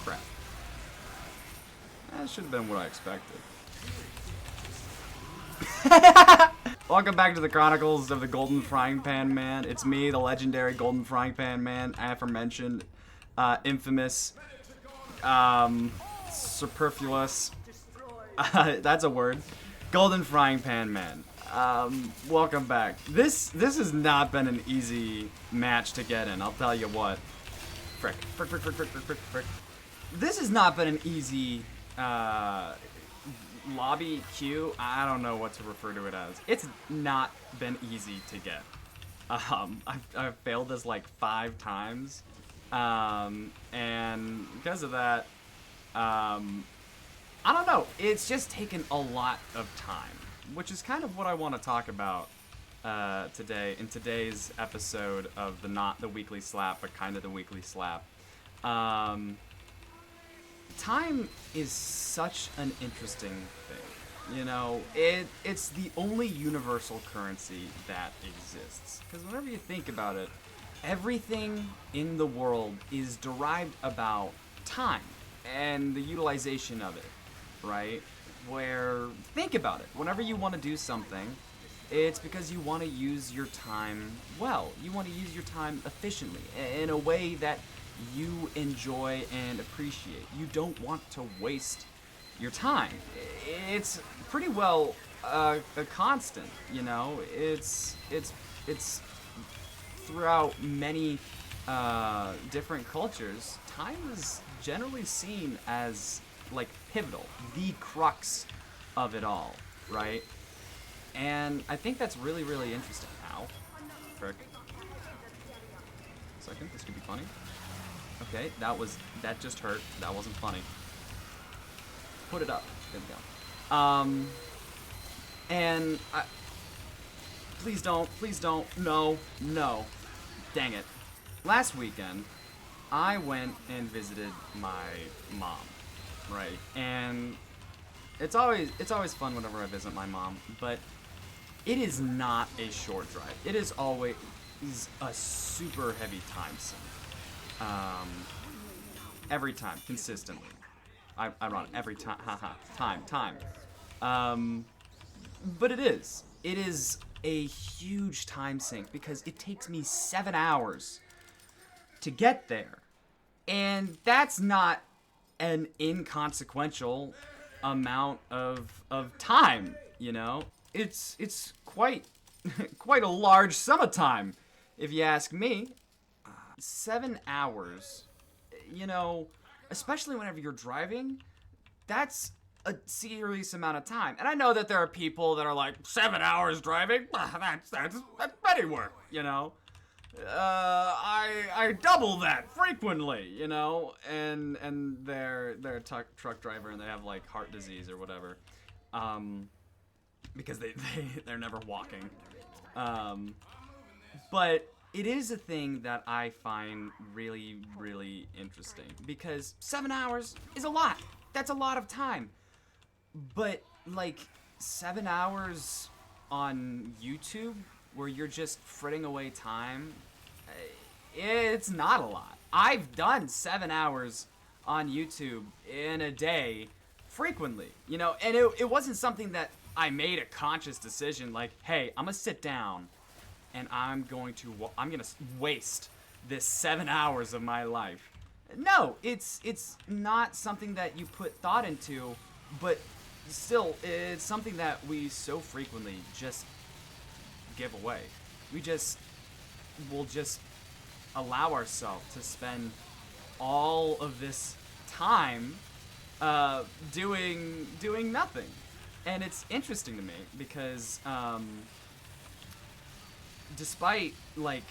Crap. That should have been what I expected. Welcome back to the Chronicles of the Golden Frying Pan Man. It's me, the legendary Golden Frying Pan Man, aforementioned, infamous, superfluous, that's a word, Golden Frying Pan Man. Welcome back. This has not been an easy match to get in, I'll tell you what. Frick. This has not been an easy, lobby queue. I don't know what to refer to it as. It's not been easy to get. I've failed this like 5 times, and because of that, I don't know. It's just taken a lot of time, which is kind of what I want to talk about today in today's episode of the not the weekly slap, but kind of the weekly slap. Time is such an interesting thing. You know, it's the only universal currency that exists. Because whenever you think about it, everything in the world is derived about time and the utilization of it, right? Where, think about it, whenever you want to do something, it's because you want to use your time well. You want to use your time efficiently, in a way that you enjoy and appreciate. You don't want to waste your time. It's pretty well a constant, you know. It's throughout many different cultures, time is generally seen as like pivotal, the crux of it all, right? And I think that's really, really interesting. Ow. Frick. Second, this could be funny. Okay, that just hurt. That wasn't funny. Put it up. There we go. And please don't. No. Dang it. Last weekend, I went and visited my mom, right? And it's always fun whenever I visit my mom, but it is not a short drive. It is always a super heavy time sink. Every time, consistently. I run every time, time. But it is a huge time sink because it takes me 7 hours to get there. And that's not an inconsequential amount of time, you know? It's quite a large sum of time, if you ask me. 7 hours, you know, especially whenever you're driving, that's a serious amount of time. And I know that there are people that are like, 7 hours driving? That's petty work, you know? I double that frequently, you know? And they're a truck driver and they have like heart disease or whatever. Because they're never walking. But it is a thing that I find really, really interesting because 7 hours is a lot. That's a lot of time. But like 7 hours on YouTube where you're just fritting away time, it's not a lot. I've done 7 hours on YouTube in a day frequently, you know, and it wasn't something that I made a conscious decision like, hey, I'm gonna sit down and I'm gonna waste this 7 hours of my life. No, it's not something that you put thought into, but still, it's something that we so frequently just give away. We'll just allow ourselves to spend all of this time doing nothing. And it's interesting to me because despite like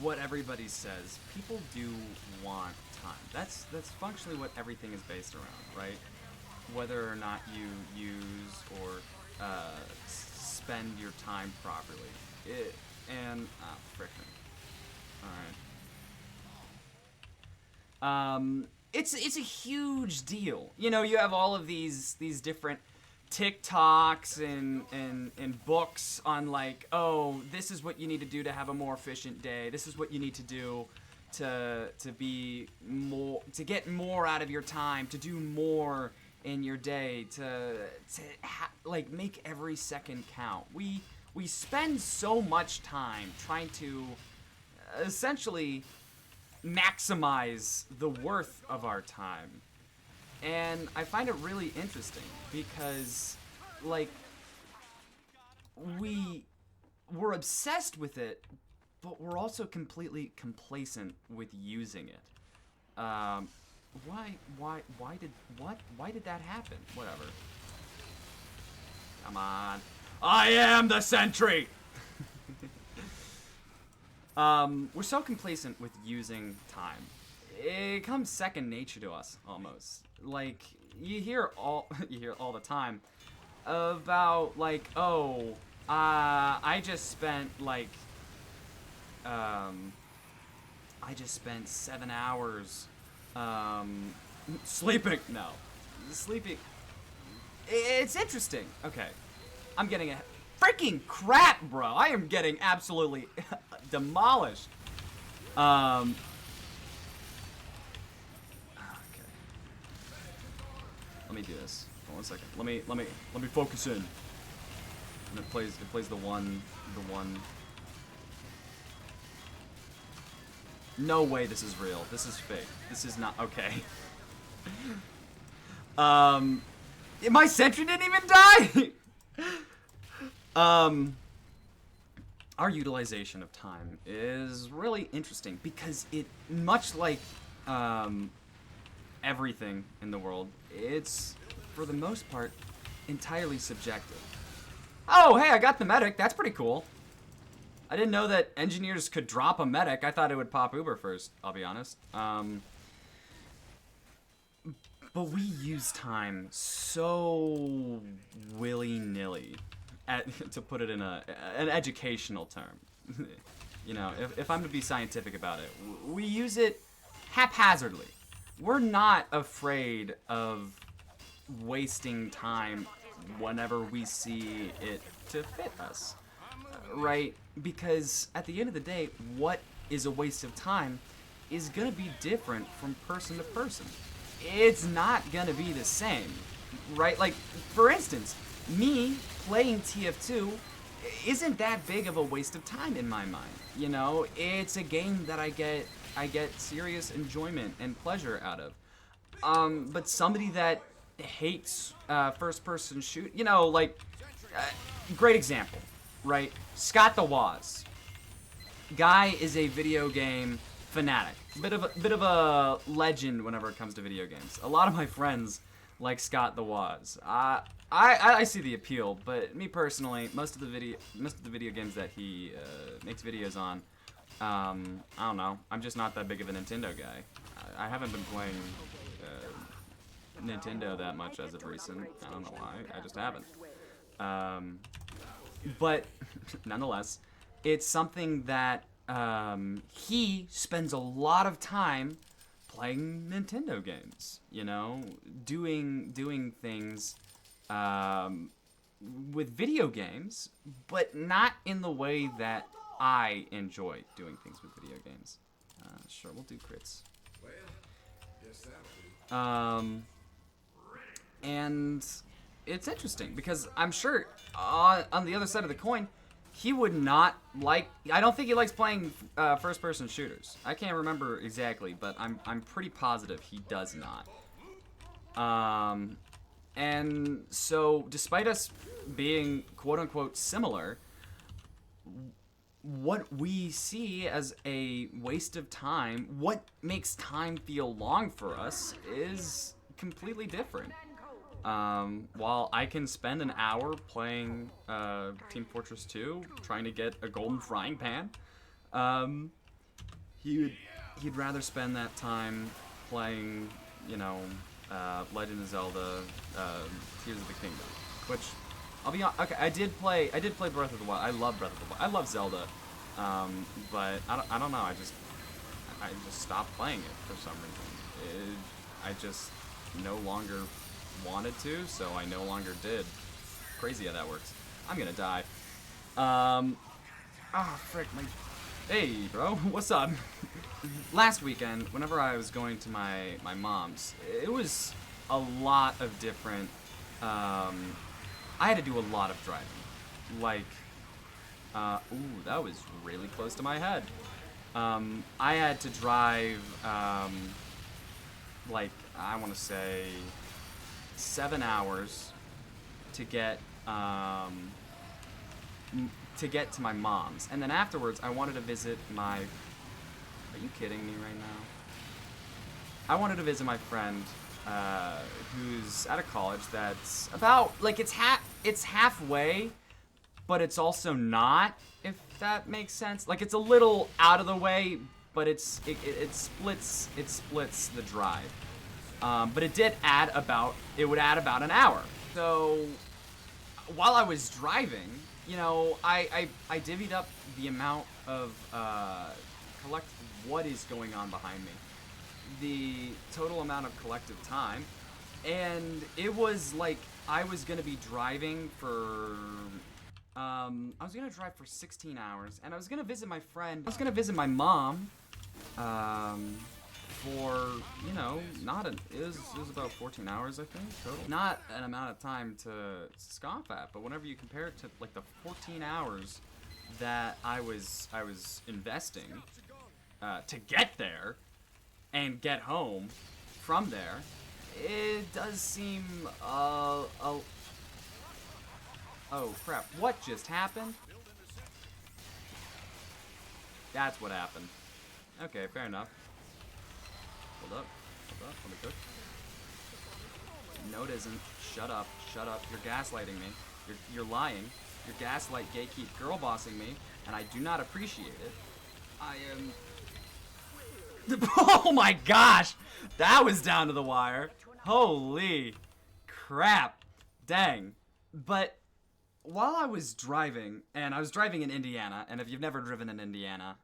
what everybody says, people do want time. That's functionally what everything is based around, right? Whether or not you use or spend your time properly. Friction. All right. It's a huge deal. You know, you have all of these different TikToks and books on like, oh, this is what you need to do to have a more efficient day. This is what you need to do to be more, to get more out of your time, to do more in your day, like make every second count. We spend so much time trying to essentially maximize the worth of our time. And I find it really interesting because, like, we're obsessed with it, but we're also completely complacent with using it. Why did that happen? Whatever. Come on. I am the sentry! We're so complacent with using time. It comes second nature to us, almost. Like, you hear all the time about, like, oh, I just spent, like, I just spent 7 hours, sleeping. No. Sleeping. It's interesting. Okay. I'm getting a freaking crap, bro. I am getting absolutely demolished. Okay. Let me do this. Hold on 1 second. Let me focus in. And it plays the one. No way this is real. This is fake. This is not okay. My sentry didn't even die. Our utilization of time is really interesting because it, much like everything in the world, it's, for the most part, entirely subjective. Oh, hey, I got the medic. That's pretty cool. I didn't know that engineers could drop a medic. I thought it would pop Uber first, I'll be honest. But we use time so willy-nilly, to put it in an educational term. You know, if I'm to be scientific about it, we use it haphazardly. We're not afraid of wasting time whenever we see it to fit us, right? Because at the end of the day, what is a waste of time is gonna be different from person to person. It's not gonna be the same, right? Like, for instance, me playing TF2 isn't that big of a waste of time in my mind. You know, it's a game that I get serious enjoyment and pleasure out of. But somebody that hates first-person shoot, you know, like, great example, right? Scott the Woz. Guy is a video game fanatic. Bit of a legend whenever it comes to video games. A lot of my friends like Scott the Woz. I see the appeal, but me personally, most of the video games that he makes videos on, I don't know. I'm just not that big of a Nintendo guy. I haven't been playing Nintendo that much as of recent. I don't know why. I just haven't. But nonetheless, it's something that he spends a lot of time playing Nintendo games. You know, doing things with video games, but not in the way that I enjoy doing things with video games. Sure, we'll do crits. Well, guess that'll do. And it's interesting because I'm sure on the other side of the coin, he would not like. I don't think he likes playing first-person shooters. I can't remember exactly, but I'm pretty positive he does not. And so, despite us being quote-unquote similar, what we see as a waste of time, what makes time feel long for us, is completely different. While I can spend an hour playing Team Fortress 2, trying to get a golden frying pan, he'd rather spend that time playing, you know, Legend of Zelda, Tears of the Kingdom, which I'll be honest. Okay, I did play Breath of the Wild. I love Breath of the Wild. I love Zelda, but I don't know. I just stopped playing it for some reason. I just no longer wanted to, so I no longer did. Crazy how that works. I'm gonna die. Frick, my... Hey, bro, what's up? last weekend, whenever I was going to my mom's, it was a lot of different, I had to do a lot of driving. Like, ooh, that was really close to my head. I had to drive, like, I want to say 7 hours to get to my mom's. And then afterwards, I wanted to visit my... Are you kidding me right now? I wanted to visit my friend, who's at a college that's about, like, it's halfway, but it's also not, if that makes sense. Like, it's a little out of the way, but it splits the drive. But it would add about an hour. So while I was driving, you know, I divvied up the amount of collect what is going on behind me, the total amount of collective time, and it was like I was gonna be driving for I was gonna drive for 16 hours, and I was gonna visit my friend. I was gonna visit my mom, for, you know, it was about 14 hours, I think, total. Not an amount of time to scoff at, but whenever you compare it to, like, the 14 hours that I was investing to get there and get home from there, it does seem, oh crap, what just happened? That's what happened. Okay, fair enough. Hold up, let me cook. No, it isn't. Shut up, you're gaslighting me. You're lying. You're gaslight, gatekeep, girl bossing me, and I do not appreciate it. I am... Oh my gosh! That was down to the wire. Holy crap. Dang. But while I was driving, and I was driving in Indiana, and if you've never driven in Indiana,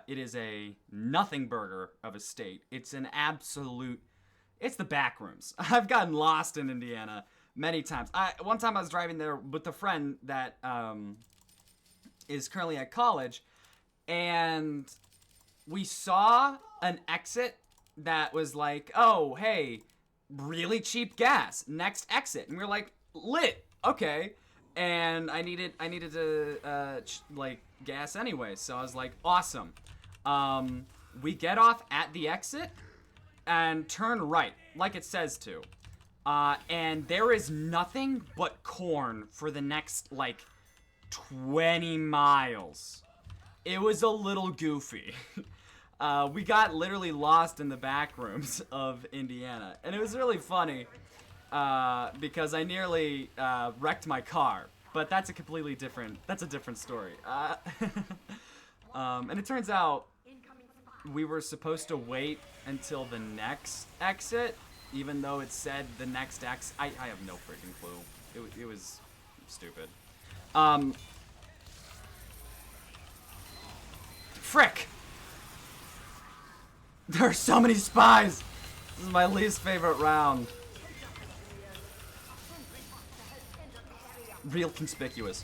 it is a nothing burger of a state. It's an absolute... It's the back rooms. I've gotten lost in Indiana many times. One time I was driving there with a friend that is currently at college, and we saw an exit that was like, oh, hey, really cheap gas, next exit. And we were like, lit, okay. And I needed to, like, gas anyway, so I was like, awesome. We get off at the exit and turn right, like it says to. And there is nothing but corn for the next, like, 20 miles. It was a little goofy. We got literally lost in the back rooms of Indiana. And it was really funny, because I nearly wrecked my car. But that's a completely different, that's a different story. And it turns out we were supposed to wait until the next exit, even though it said the next exit. I have no freaking clue. It was stupid. Frick! There are so many spies! This is my least favorite round. Real conspicuous.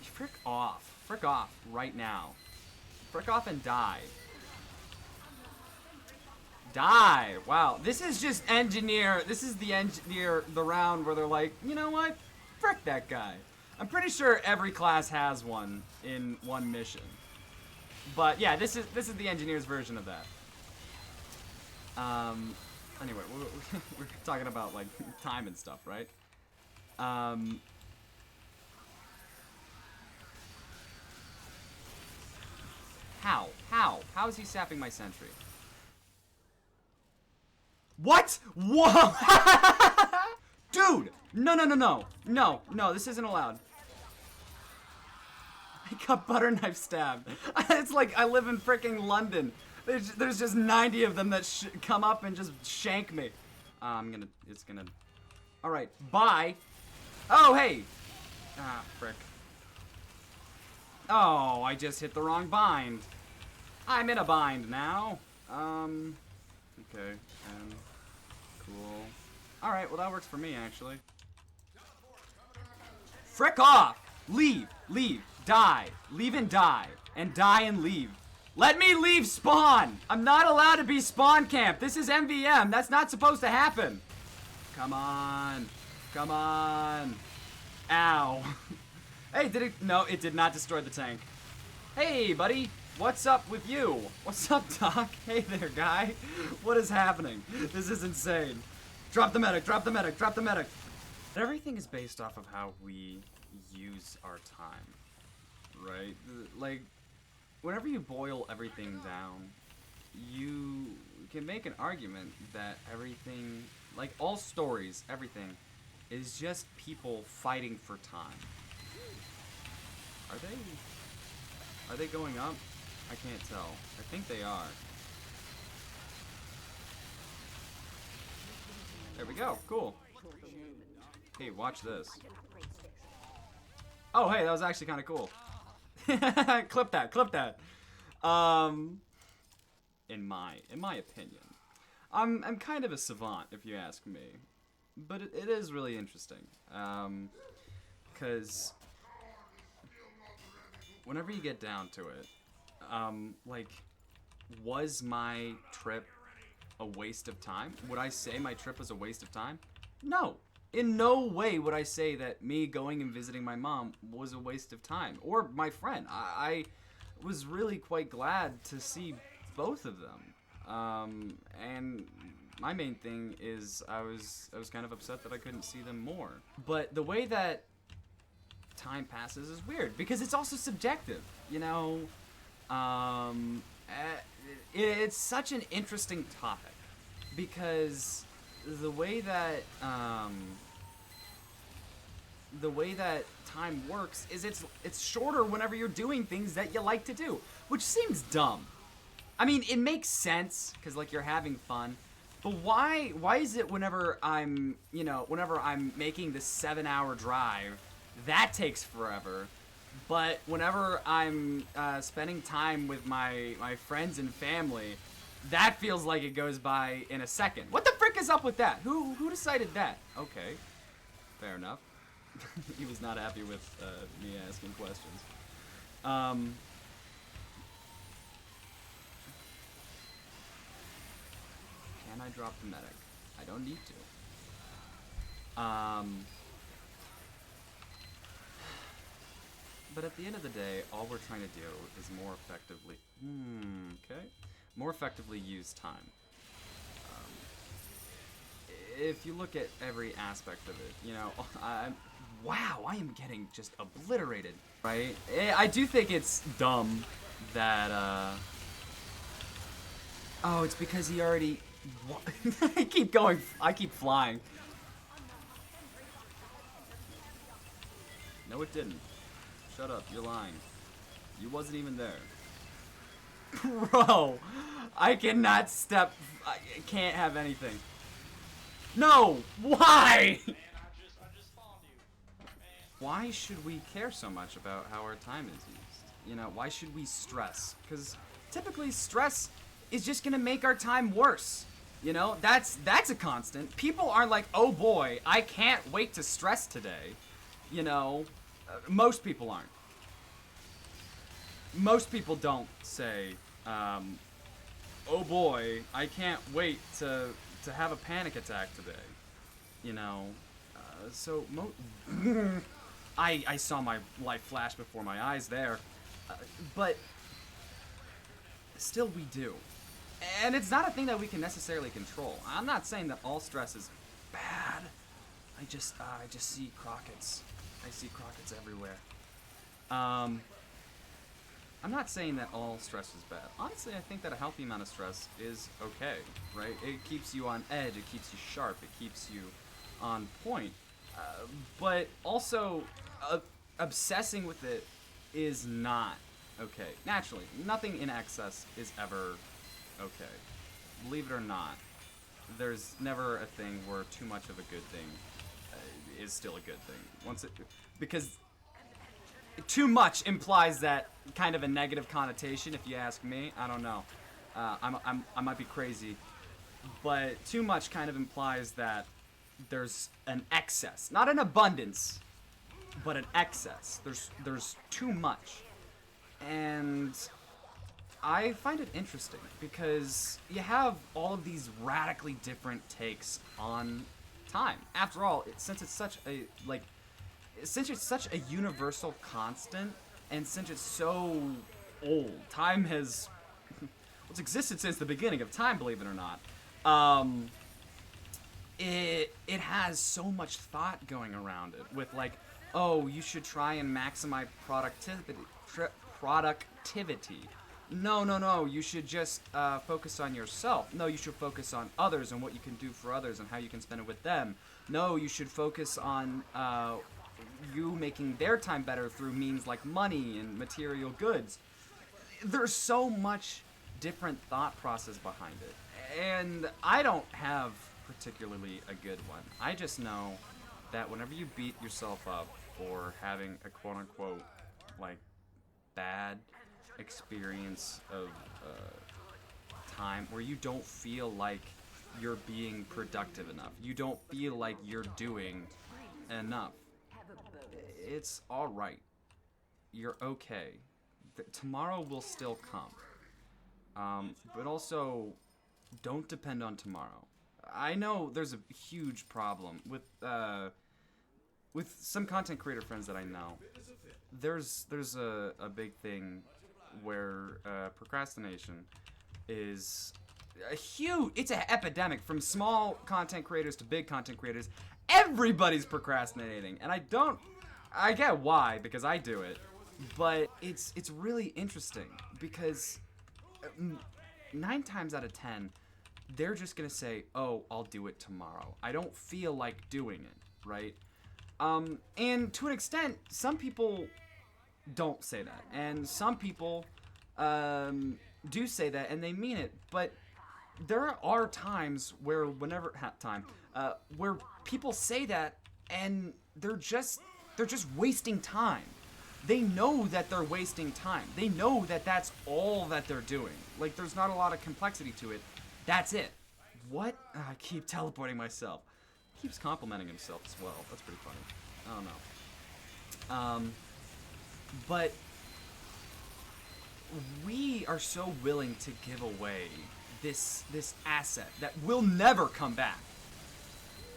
Frick off. Frick off right now. Frick off and die. Die! Wow, this is just engineer. This is the round where they're like, you know what? Frick that guy. I'm pretty sure every class has one in one mission. But yeah, this is the engineer's version of that. Anyway, we're talking about, like, time and stuff, right? How is he sapping my sentry? What? Whoa! Dude! No, this isn't allowed. I got butter knife stabbed. It's like I live in freaking London. There's just 90 of them that come up and just shank me. It's gonna... Alright, bye. Oh, hey! Ah, frick. Oh, I just hit the wrong bind. I'm in a bind now. Okay, cool. Alright, well that works for me, actually. Frick off! Leave, die. Leave and die. And die and leave. Let me leave spawn! I'm not allowed to be spawn camp. This is MVM. That's not supposed to happen. Come on. Come on. Ow. Hey, did it? No, it did not destroy the tank. Hey, buddy. What's up with you? What's up, Doc? Hey there, guy. What is happening? This is insane. Drop the medic, drop the medic, drop the medic. Everything is based off of how we use our time, right? Like, whenever you boil everything down, you can make an argument that everything, like all stories, everything, is just people fighting for time. Are they going up? I can't tell. I think they are. There we go. Cool. Hey, watch this. Oh, hey, that was actually kind of cool. Clip that. Clip that. In my opinion, I'm kind of a savant, if you ask me, but it is really interesting. Because whenever you get down to it, like, was my trip a waste of time? Would I say my trip was a waste of time? No. In no way would I say that me going and visiting my mom was a waste of time. Or my friend. I was really quite glad to see both of them. And my main thing is I was kind of upset that I couldn't see them more. But the way that time passes is weird because it's also subjective, you know. It's such an interesting topic because the way that time works is it's shorter whenever you're doing things that you like to do, which seems dumb. I mean, it makes sense because like you're having fun, but why is it whenever I'm making this 7-hour drive, that takes forever? But whenever I'm spending time with my friends and family, that feels like it goes by in a second. What the frick is up with that? Who decided that? Okay, fair enough. He was not happy with me asking questions. Can I drop the medic? I don't need to. But at the end of the day, all we're trying to do is more effectively use time. If you look at every aspect of it, you know, wow, I am getting just obliterated, right? I do think it's dumb that, oh, it's because he already, I keep flying. No, it didn't. Shut up, you're lying. You wasn't even there. Bro, I cannot step, I can't have anything. No, why? Man, I just spawned you. Why should we care so much about how our time is used? You know, why should we stress? Because typically stress is just gonna make our time worse. You know, that's a constant. People aren't like, oh boy, I can't wait to stress today. You know, most people aren't. Most people don't say, oh boy, I can't wait to have a panic attack today. You know, so I saw my life flash before my eyes there, but still we do. And it's not a thing that we can necessarily control. I'm not saying that all stress is bad. I just see Crockets. I see Crockets everywhere. I'm not saying that all stress is bad. Honestly, I think that a healthy amount of stress is okay, right? It keeps you on edge, it keeps you sharp, it keeps you on point. But also, obsessing with it is not okay. Naturally, nothing in excess is ever okay. Believe it or not, there's never a thing where too much of a good thing is still a good thing. Because too much implies that kind of a negative connotation, if you ask me. I don't know. I might be crazy, but too much kind of implies that there's an excess, not an abundance, but an excess. There's too much, and I find it interesting because you have all of these radically different takes on time. After all, since it's such a universal constant, and since it's so old, time has it's existed since the beginning of time, believe it or not. It has so much thought going around it with like, oh, you should try and maximize productivity. No, you should just focus on yourself. No, you should focus on others and what you can do for others and how you can spend it with them. No, you should focus on you making their time better through means like money and material goods. There's so much different thought process behind it. And I don't have particularly a good one. I just know that whenever you beat yourself up for having a quote-unquote, like, bad experience of time where you don't feel like you're being productive enough, you don't feel like you're doing enough, it's alright. You're okay. Tomorrow will still come. But also, don't depend on tomorrow. I know there's a huge problem with some content creator friends that I know. There's a big thing where procrastination is it's an epidemic from small content creators to big content creators. Everybody's procrastinating, and I get why, because I do it, but it's really interesting because 9 times out of 10 they're just gonna say, oh, I'll do it tomorrow. I don't feel like doing it, right? And to an extent, some people don't say that, and some people do say that, and they mean it. But there are times where where people say that, and they're just wasting time. They know that they're wasting time. They know that that's all that they're doing. Like, there's not a lot of complexity to it. That's it. What? I keep teleporting myself. He keeps complimenting himself as well. That's pretty funny. I don't know. But we are so willing to give away this asset that will never come back.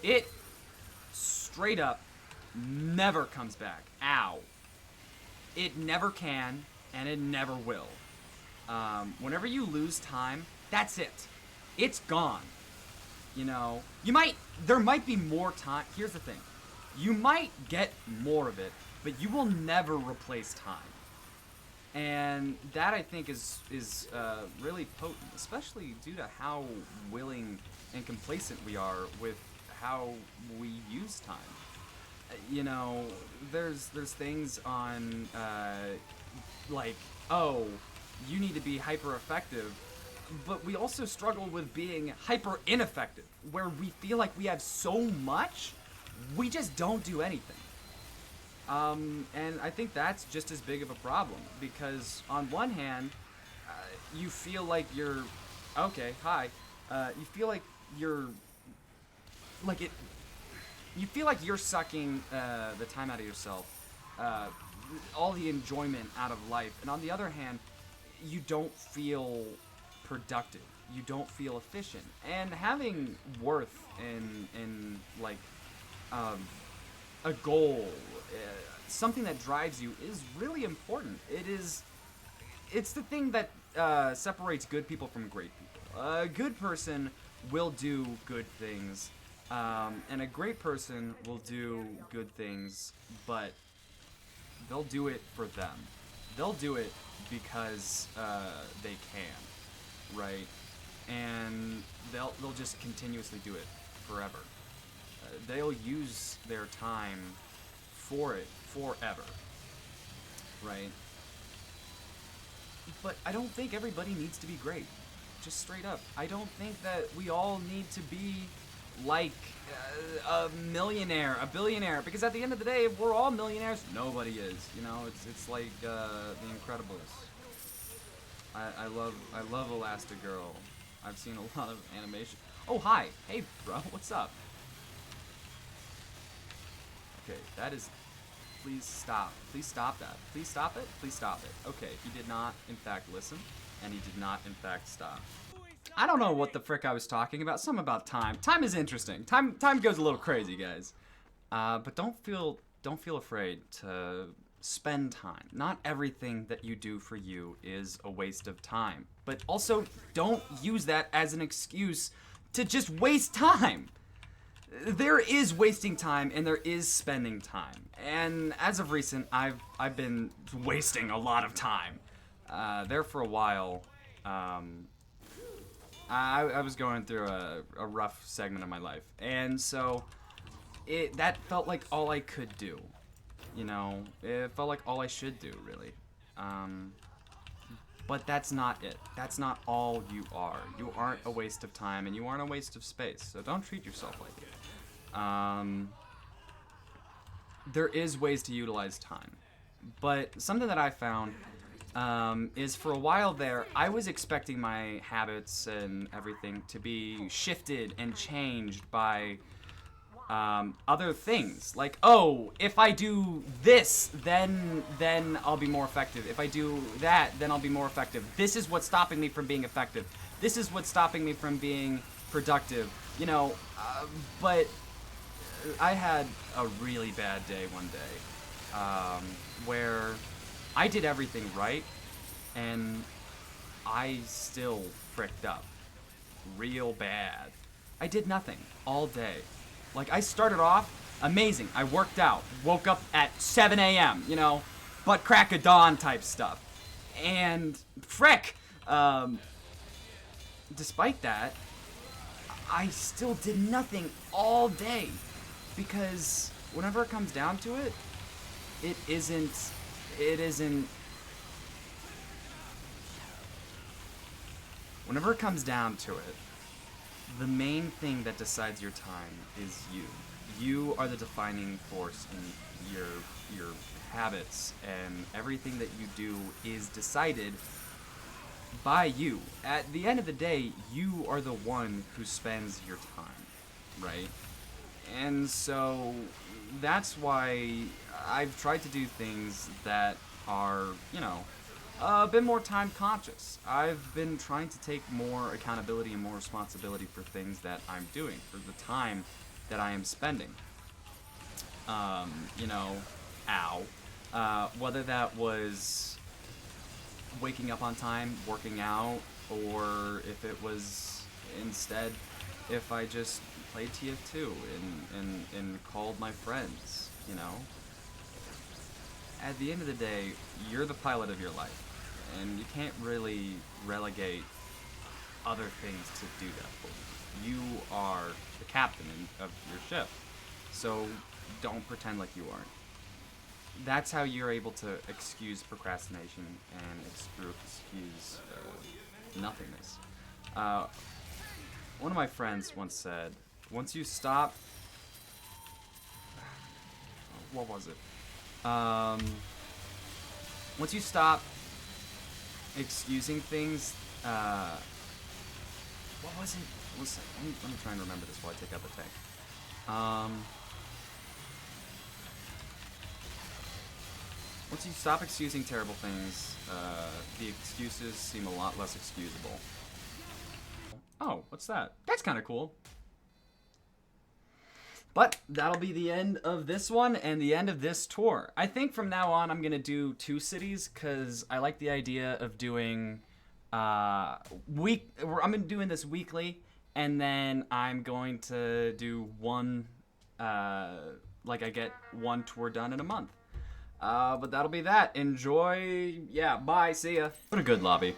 It straight up never comes back. Ow. It never can, and it never will. Whenever you lose time, that's it. It's gone. You know, there might be more time. Here's the thing. You might get more of it, but you will never replace time. And that, I think, is really potent, especially due to how willing and complacent we are with how we use time. You know, there's things on, like, oh, you need to be hyper effective. But we also struggle with being hyper ineffective, where we feel like we have so much, we just don't do anything. And I think that's just as big of a problem, because on one hand, you feel like you're, okay, hi, you feel like you're, you feel like you're sucking the time out of yourself, all the enjoyment out of life, and on the other hand, you don't feel productive. You don't feel efficient. And having worth in like a goal, something that drives you, is really important. It's the thing that separates good people from great people. A good person will do good things, and a great person will do good things, but they'll do it for them. They'll do it because they can. Right, and they'll just continuously do it forever. They'll use their time for it forever. Right. But I don't think everybody needs to be great. Just straight up, I don't think that we all need to be like a millionaire, a billionaire, because at the end of the day, if we're all millionaires, nobody is. You know, it's like The Incredibles. I love Elastigirl. I've seen a lot of animation. Oh, hi. Hey, bro. What's up? Okay, that is... Please stop. Please stop that. Please stop it. Please stop it. Okay, he did not, in fact, listen. and he did not, in fact, stop. I don't know what the frick I was talking about. Something about time. Time is interesting. Time goes a little crazy, guys. But don't feel afraid to spend time. Not everything that you do for you is a waste of time. But also, don't use that as an excuse to just waste time. There is wasting time and there is spending time. And as of recent, I've been wasting a lot of time. There for a while, I was going through a rough segment of my life. And so that felt like all I could do. You know, it felt like all I should do, really. But that's not it. That's not all you are. You aren't a waste of time, and you aren't a waste of space. So don't treat yourself like it. There is ways to utilize time. But something that I found is for a while there, I was expecting my habits and everything to be shifted and changed by other things. Like, oh, if I do this, then I'll be more effective. If I do that, then I'll be more effective. This is what's stopping me from being effective. This is what's stopping me from being productive. You know, but I had a really bad day one day where I did everything right, and I still fricked up real bad. I did nothing all day. Like, I started off amazing. I worked out, woke up at 7 a.m., you know, butt crack of dawn type stuff. And frick, despite that, I still did nothing all day. Because whenever it comes down to it, it isn't, whenever it comes down to it, the main thing that decides your time is you. You are the defining force in your habits, and everything that you do is decided by you. At the end of the day, you are the one who spends your time, right? And so that's why I've tried to do things that are, you know, a bit more time conscious. I've been trying to take more accountability and more responsibility for things that I'm doing, for the time that I am spending. You know, whether that was waking up on time, working out, or if it was instead, if I just played TF2 and called my friends, you know. At the end of the day, you're the pilot of your life, and you can't really relegate other things to do that for you. You are the captain of your ship, so don't pretend like you aren't. That's how you're able to excuse procrastination and excuse nothingness. One of my friends once said, once you stop... What was it? Once you stop excusing things, what was it? Let me try and remember this while I take out the tank. Once you stop excusing terrible things, the excuses seem a lot less excusable. Oh, what's that? That's kind of cool. But that'll be the end of this one and the end of this tour. I think from now on I'm gonna do 2 cities because I like the idea of doing I'm doing this weekly, and then I'm going to do one like I get 1 tour done in a month. But that'll be that. Enjoy. Yeah, bye. See ya. What a good lobby.